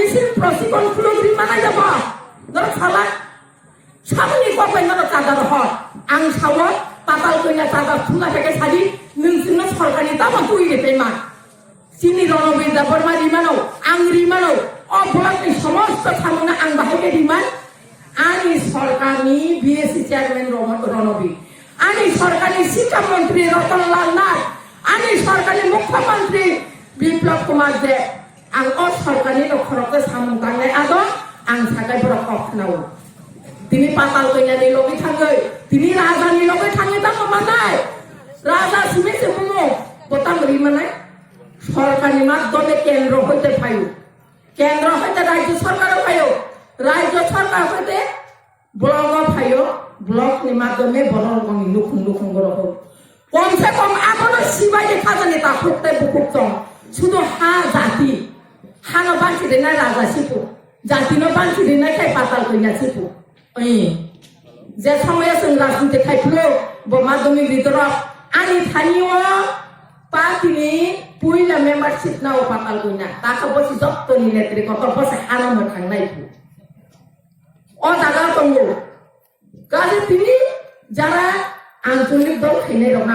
মিছিল প্রশিক্ষণ খুলগ্রি মানাই যাব ধর সালা সামনি কবেন না চাদার হর আং সাও পাতাল কইনা চাদার থুলা থেকে সারি নोंसोरनो সরকারি দাম তুই রে পেমা চিনি রণবীর দা বর্মা রিমানো আং রিমানো অবলাকনি সমস্ত সামনে আং বাহাইকে রিমান আনি সরকারি বিএসসি চেয়ারম্যান রণবীর আনি সরকারি শিক্ষামন্ত্রী রতনলাল নাথ আনি সরকারি মুখ্যমন্ত্রী বিপ্লব কুমার দেব আং সরকারি নখরকে সামুং গাंनाय আদো আং সাকাই বড় কখনাও তিনি পাতাল কইনানি লগি থাঙ্গै তিনি রাজানি লগি থাঙ্गै তা মানায় রাজা সিমেছে মুমো বোতাম রিমানায় সরকারি মাধ্যমে কেন্দ্র হইতে পাইও কেন্দ্র হইতে রাজ্য সরকার পাইও রাজ্য সরকার হইতে ব্লক পাইও ব্লক নি মাধ্যমে বলগনি লুকুং লুকুং গরহ কমসে কম এখনো সিবাইয়ে খাজানি তা করতে বুকুকম শুধু হা জাতি হানো বাঁচি দেনা রাজা সিপু জাতিনো বাঁচি দেনা খাই পাতাল কইনা সিপু ওই যে সময় जों রাজনীতি খাইফলো মাধ্যমিক বিতরক আনি স্থানীয় পার্টিনি পুইলা মেম্বারশিপ নাও পাতাল কইনা তাকে বসি যত্তনি নেত্রী কত বসে হারানো থাংনাই ও জায়গা দङ কাজে তিনি যারা আঞ্চলিক দল খেলে রং